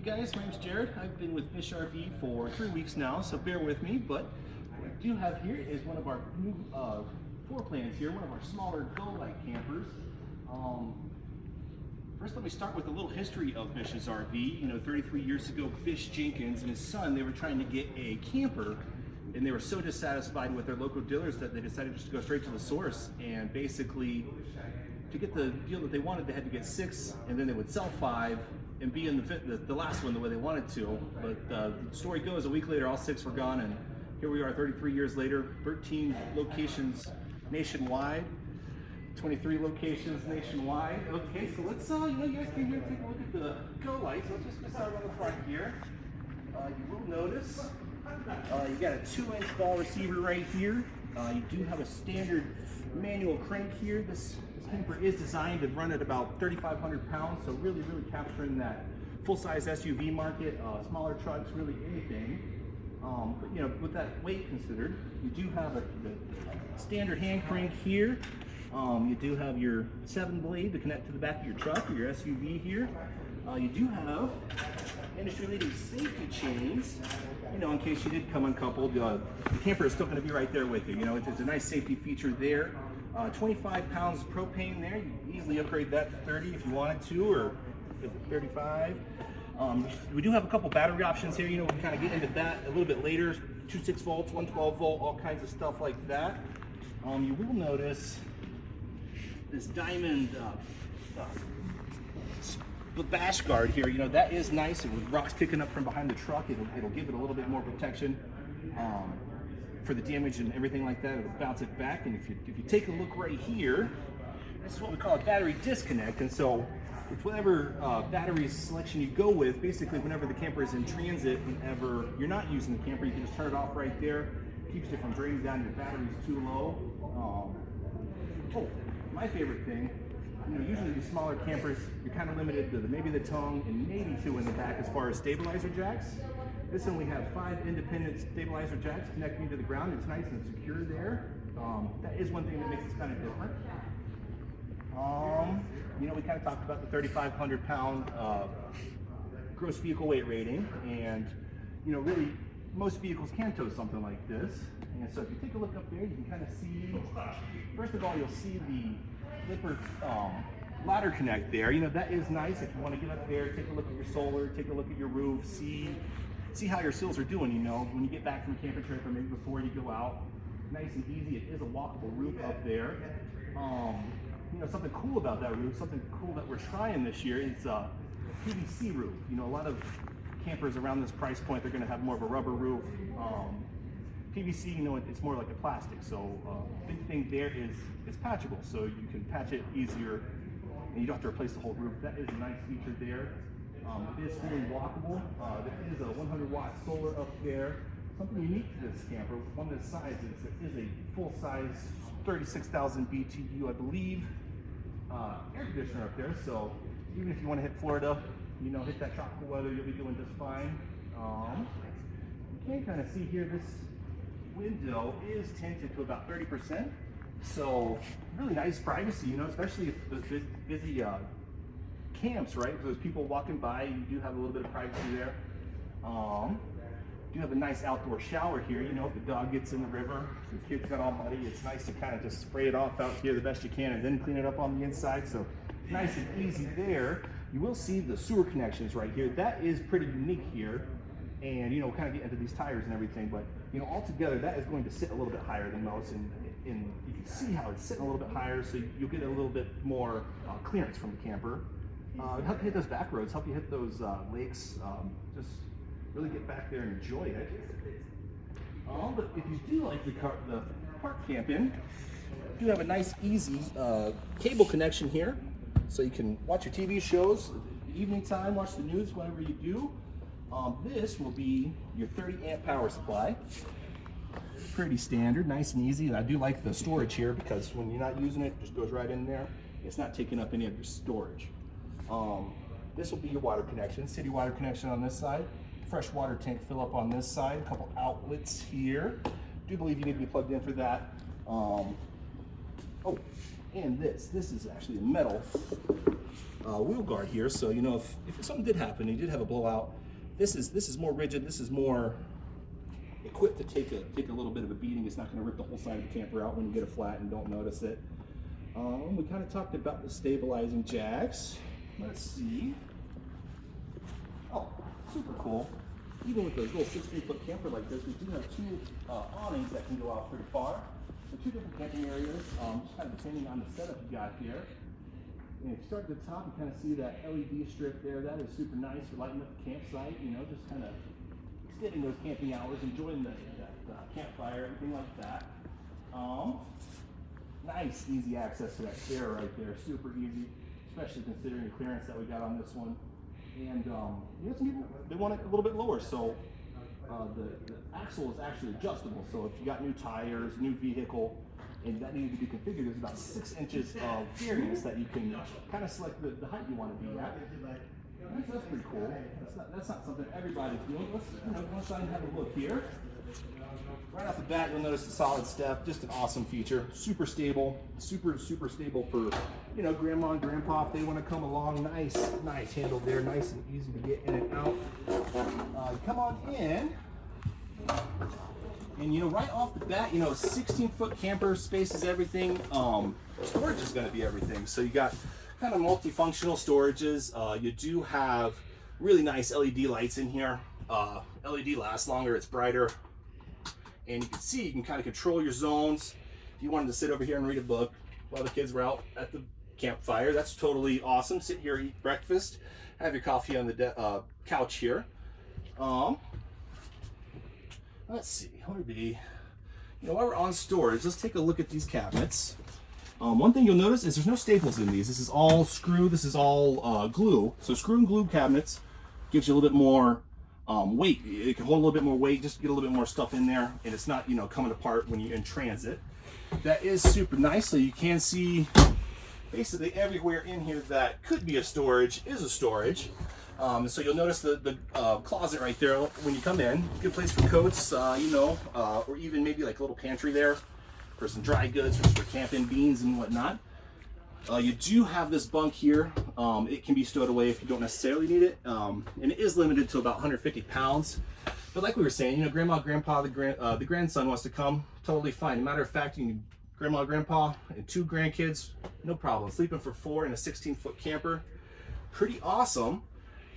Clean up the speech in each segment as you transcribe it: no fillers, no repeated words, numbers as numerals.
Hey guys, my name's Jared. I've been with Bish RV for 3 weeks now, so bear with me. But what I do have here is one of our new floor plans here, one of our smaller Go-Lite campers. First, let me start with a little history of Bish's RV. 33 years ago, Bish Jenkins and his son, they were trying to get a camper, and they were so dissatisfied with their local dealers that they decided just to go straight to the source. And basically, to get the deal that they wanted, they had to get 6, and then they would sell 5 and be in the last one the way they wanted to. But the story goes, a week later, all 6 were gone, and here we are 33 years later, 13 locations nationwide, 23 locations nationwide. Okay, so let's, you guys came here to take a look at the Go-Lite. So let's just start on the front here. You will notice you got a 2-inch ball receiver right here. You do have a standard manual crank here. This camper is designed to run at about 3,500 pounds, so really capturing that full-size SUV market, smaller trucks, really anything. But with that weight considered, you do have the standard hand crank here. You do have your 7-blade to connect to the back of your truck or your SUV here. You do have industry-leading safety chains. In case you did come uncoupled, the camper is still going to be right there with you. It's a nice safety feature there. 25 pounds propane there. You can easily upgrade that to 30 if you wanted to, or 35. We do have a couple battery options here. We kind of get into that a little bit later. 2 6 volts, 1 12 volt, all kinds of stuff like that. You will notice this diamond the bash guard here. That is nice. And with rocks kicking up from behind the truck, it'll give it a little bit more protection for the damage and everything like that. It'll bounce it back. And if you take a look right here, this is what we call a battery disconnect. And so with whatever battery selection you go with, basically whenever the camper is in transit, whenever you're not using the camper, you can just turn it off right there. Keeps it from draining down your batteries too low. My favorite thing, usually these smaller campers, you're kind of limited to maybe the tongue and maybe 2 in the back as far as stabilizer jacks. This one we have 5 independent stabilizer jacks connecting to the ground. It's nice and secure there. That is one thing that makes this kind of different. We kind of talked about the 3,500 pound gross vehicle weight rating, and really most vehicles can tow something like this. And so if you take a look up there, you can kind of see, first of all, you'll see the Lippert ladder connect there. That is nice if you want to get up there, take a look at your solar, take a look at your roof, see how your sills are doing. When you get back from a camper trip or maybe before you go out, nice and easy. It is a walkable roof up there. Something cool about that roof, something cool that we're trying this year is PVC roof. A lot of campers around this price point, they're going to have more of a rubber roof. PVC, it's more like a plastic. So big thing there is it's patchable, so you can patch it easier, and you don't have to replace the whole roof. That is a nice feature there. It is fully walkable. There is a 100-watt solar up there. Something unique to this camper, one of this size, is a full-size 36,000 BTU, I believe, air conditioner up there. So even if you want to hit Florida, hit that tropical weather, you'll be doing just fine. You can kind of see here, this window is tinted to about 30%. So really nice privacy, especially if there's busy camps, right? If there's people walking by, you do have a little bit of privacy there. You have a nice outdoor shower here. If the dog gets in the river, the kids got all muddy, it's nice to kind of just spray it off out here the best you can and then clean it up on the inside. So nice and easy there. You will see the sewer connections right here. That is pretty unique here. And kind of get into these tires and everything, but altogether that is going to sit a little bit higher than most, and you can see how it's sitting a little bit higher, so you'll get a little bit more clearance from the camper. Help you hit those back roads, help you hit those lakes, just really get back there and enjoy it. But if you do like the park camping, you do have a nice easy cable connection here, so you can watch your TV shows evening time, watch the news, whatever you do. This will be your 30 amp power supply. Pretty standard, nice and easy. And I do like the storage here because when you're not using it, it just goes right in there. It's not taking up any of your storage. This will be your water connection, city water connection on this side. Fresh water tank fill up on this side. A couple outlets here. I do believe you need to be plugged in for that. And this is actually a metal wheel guard here. So you know, if something did happen, and you did have a blowout, this is more rigid. This is more equipped to take a little bit of a beating. It's not going to rip the whole side of the camper out when you get it flat and don't notice it. We kind of talked about the stabilizing jacks. Let's see. Oh, super cool. Even with a little 16-foot camper like this, we do have two awnings that can go out pretty far. So two different camping areas, just kind of depending on the setup you got here. And if you start at the top, you kind of see that LED strip there. That is super nice for lighting up the campsite, you know, just kind of extending those camping hours, enjoying that campfire, everything like that. Nice, easy access to that stair right there. Super easy, especially considering the clearance that we got on this one. And you know, some people, they want it a little bit lower, so the axle is actually adjustable. So if you got new tires, new vehicle, and that needed to be configured, there's about 6 inches of variance that you can kind of select the height you want to be at. That's pretty cool. That's not something everybody's doing. Let's go inside and have a look here. Right off the bat, you'll notice the solid step, just an awesome feature. Super stable, super stable for, you know, grandma and grandpa if they want to come along. Nice handle there, nice and easy to get in and out. Come on in, and you know, right off the bat, you know, 16-foot camper, space is everything. Storage is going to be everything. So you got kind of multifunctional storages. You do have really nice LED lights in here. LED lasts longer, it's brighter. And you can see, you can kind of control your zones. If you wanted to sit over here and read a book while the kids were out at the campfire, that's totally awesome. Sit here, eat breakfast, have your coffee on the couch here. Let's see, what would be, you know, while we're on storage, let's take a look at these cabinets. One thing you'll notice is there's no staples in these. This is all screw, this is all glue. So screw and glue cabinets gives you a little bit more weight. It can hold a little bit more weight, just get a little bit more stuff in there, and it's not, you know, coming apart when you're in transit. That is super nice. So you can see basically everywhere in here that could be a storage is a storage. So you'll notice the closet right there when you come in. Good place for coats, you know, or even maybe like a little pantry there for some dry goods, for camping, beans and whatnot. You do have this bunk here. It can be stowed away if you don't necessarily need it, and it is limited to about 150 pounds. But like we were saying, you know, grandma, grandpa, the grandson wants to come, totally fine. As a matter of fact, you can grandma, grandpa, and 2 grandkids, no problem. Sleeping for 4 in a 16-foot camper, pretty awesome.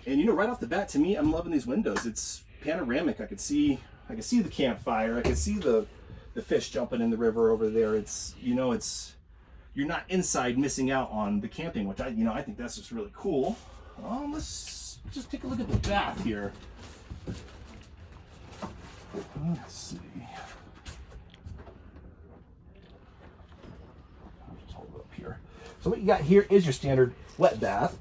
And you know, right off the bat, to me, I'm loving these windows. It's panoramic. I can see the campfire. I can see the fish jumping in the river over there. It's, you know, it's, you're not inside missing out on the camping, which I think that's just really cool. Let's just take a look at the bath here. Let's see. I'll just hold it up here. So what you got here is your standard wet bath.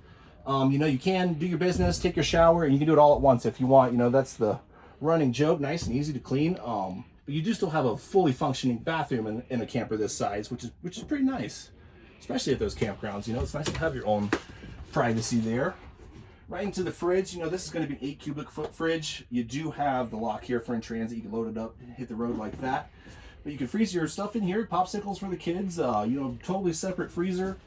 You know, you can do your business, take your shower, and you can do it all at once if you want. You know, that's the running joke. Nice and easy to clean. But you do still have a fully functioning bathroom in a camper this size, which is pretty nice, especially at those campgrounds. You know, it's nice to have your own privacy there. Right into the fridge. You know, this is going to be an 8 cubic foot fridge. You do have the lock here for in transit. You can load it up, hit the road like that. But you can freeze your stuff in here. Popsicles for the kids. You know, totally separate freezer.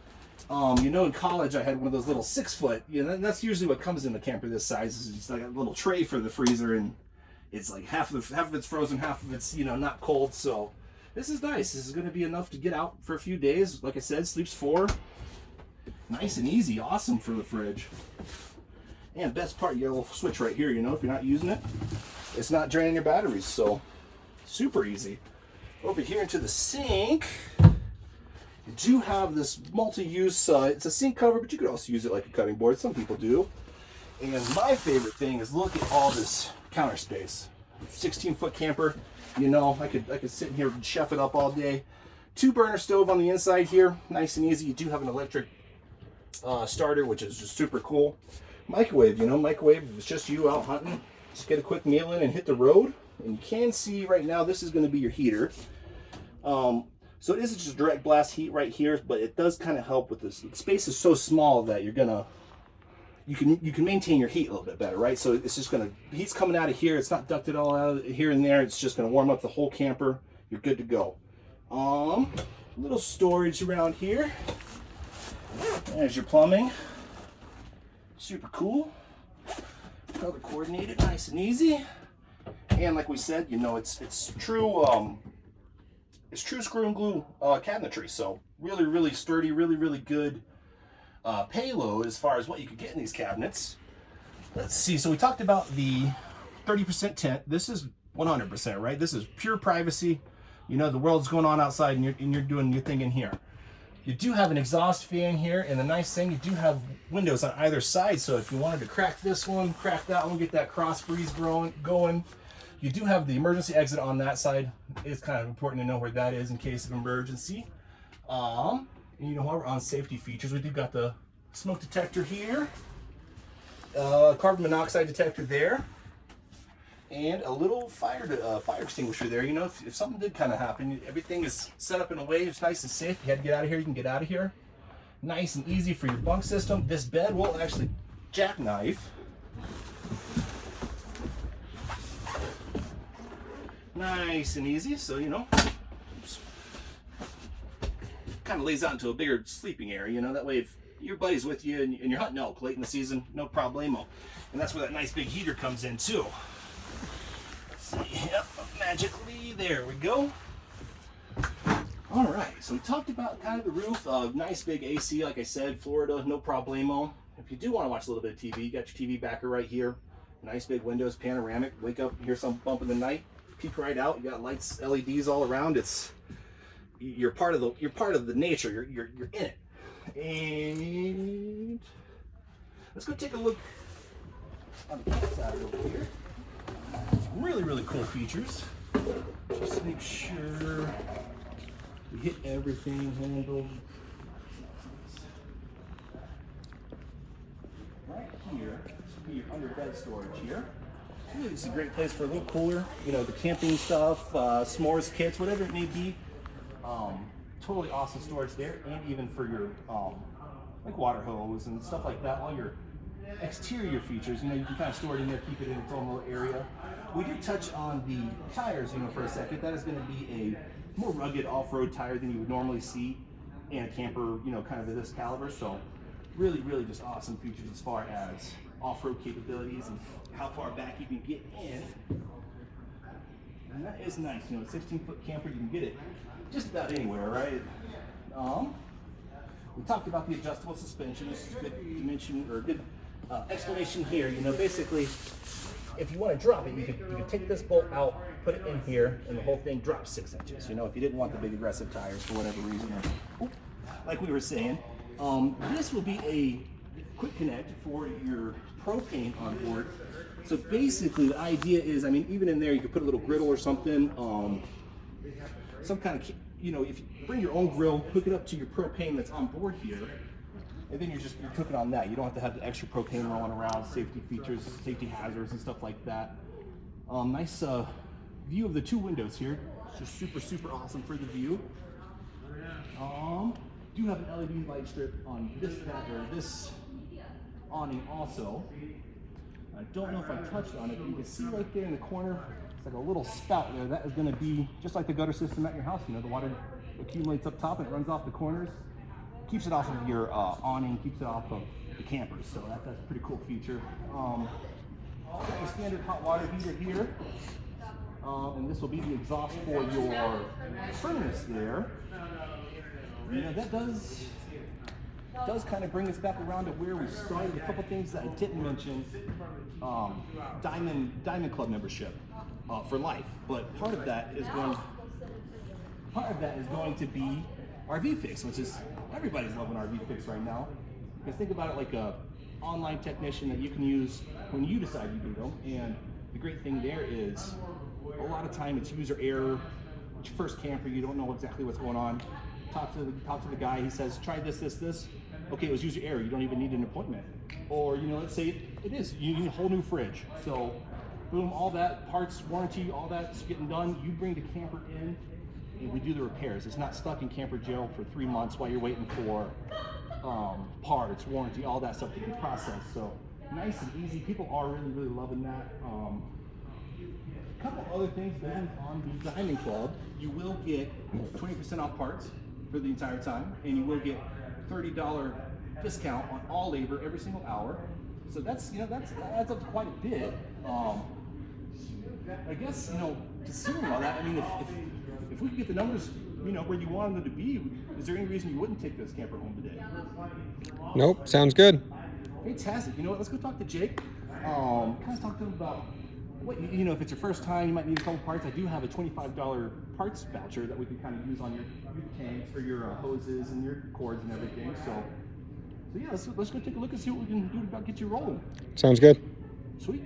You know, in college I had one of those little 6-foot. You know, that's usually what comes in the camper this size. Is just like a little tray for the freezer, and it's like half of it's frozen, half of it's, you know, not cold. So this is nice. This is going to be enough to get out for a few days. Like I said, sleeps 4. Nice and easy. Awesome for the fridge. And best part, you got a little switch right here. You know, if you're not using it, it's not draining your batteries. So super easy. Over here into the sink, you do have this multi-use, it's a sink cover, but you could also use it like a cutting board. Some people do. And my favorite thing is look at all this counter space. 16-foot camper, you know, I could sit in here and chef it up all day. 2 burner stove on the inside here, nice and easy. You do have an electric starter, which is just super cool. Microwave, you know, microwave, if it's just you out hunting, just get a quick meal in and hit the road. And you can see right now, this is going to be your heater. So it isn't just direct blast heat right here, but it does kind of help with this. The space is so small that you can maintain your heat a little bit better, right? So it's just gonna, heat's coming out of here. It's not ducted all out of here and there. It's just gonna warm up the whole camper. You're good to go. little storage around here. There's your plumbing. Super cool. Color coordinated, nice and easy. And like we said, you know, it's true screw and glue cabinetry. So really sturdy, really good payload as far as what you could get in these cabinets. Let's see. So we talked about the 30% tint. This is 100%, right? This is pure privacy. You know, the world's going on outside, and you're doing your thing in here. You do have an exhaust fan here, and the nice thing, you do have windows on either side, so if you wanted to crack this one, crack that one, get that cross breeze going, you do have the emergency exit on that side. It's kind of important to know where that is in case of emergency. And you know, while we're on safety features, we do got the smoke detector here, carbon monoxide detector there, and a little fire extinguisher there. You know, if something did kind of happen, everything is set up in a way it's nice and safe. You had to get out of here, you can get out of here. Nice and easy for your bunk system. This bed will actually jackknife. Nice and easy, so you know, kind of lays out into a bigger sleeping area. You know, that way if your buddy's with you and you're hunting elk late in the season, no problemo. And that's where that nice big heater comes in too. Yep, magically, there we go. All right, so we talked about kind of the roof, nice big AC, like I said, Florida, no problemo. If you do want to watch a little bit of TV, you got your TV backer right here. Nice big windows, panoramic. Wake up, hear some bump in the night, peek right out. You got lights, LEDs all around. You're part of the nature. You're in it. And let's go take a look on the side over here. Really cool features. Just make sure we hit everything handled. Right here, this will be your under bed storage here. Really, this is a great place for a little cooler. You know, the camping stuff, s'mores kits, whatever it may be. Totally awesome storage there, and even for your like water hose and stuff like that. All your exterior features, you know, you can kind of store it in there, keep it in its own little area. We did touch on the tires, you know, for a second. That is going to be a more rugged off-road tire than you would normally see in a camper, you know, kind of this caliber. So really just awesome features as far as off-road capabilities and how far back you can get in. And that is nice, you know, a 16-foot camper, you can get it just about anywhere, right? We talked about the adjustable suspension. This is good to mention, or good explanation here. You know, basically, if you want to drop it, you could take this bolt out, put it in here, and the whole thing drops 6 inches. You know, if you didn't want the big aggressive tires for whatever reason, or, like we were saying, this will be a quick connect for your propane on board. So basically, the idea is, I mean, even in there, you could put a little griddle or something, some kind of, you know, if you bring your own grill, hook it up to your propane that's on board here, and then you're cooking on that. You don't have to have the extra propane rolling around, safety features, safety hazards, and stuff like that. Nice view of the two windows here. Just super awesome for the view. Do have an LED light strip on this awning also. I don't know if I touched on it, but you can see right there in the corner, it's like a little spout there. That is going to be just like the gutter system at your house. You know, the water accumulates up top and it runs off the corners. Keeps it off of your awning, keeps it off of the campers. So that's a pretty cool feature. A standard hot water heater here. And this will be the exhaust for your furnace there. You know, that does kind of bring us back around to where we started. A couple things that I didn't mention. Diamond Club membership for life. But part of that is going to be RV Fix, which is everybody's loving RV Fix right now. Because think about it like a online technician that you can use when you decide you need them. And the great thing there is a lot of time it's user error. It's your first camper, you don't know exactly what's going on. Talk to the guy, he says, try this. Okay, it was user error, you don't even need an appointment. Or, you know, let's say it is, you need a whole new fridge. So, boom, all that, parts, warranty, all that's getting done. You bring the camper in, and we do the repairs. It's not stuck in camper jail for 3 months while you're waiting for parts, warranty, all that stuff to be processed. So, nice and easy. People are really loving that. A couple other things that on the Diamond Club, you will get 20% off parts for the entire time, and you will get $30 discount on all labor every single hour. So that's, that adds up to quite a bit. I guess, considering all that, I mean, if we could get the numbers, where you wanted them to be, is there any reason you wouldn't take this camper home today? Nope, sounds good. Fantastic. You know what? Let's go talk to Jake. Kind of talk to him about what, if it's your first time, you might need a couple parts. I do have a $25 parts voucher that we can kind of use on your tanks or your hoses and your cords and everything. So yeah, let's go take a look and see what we can do about get you rolling. Sounds good. Sweet.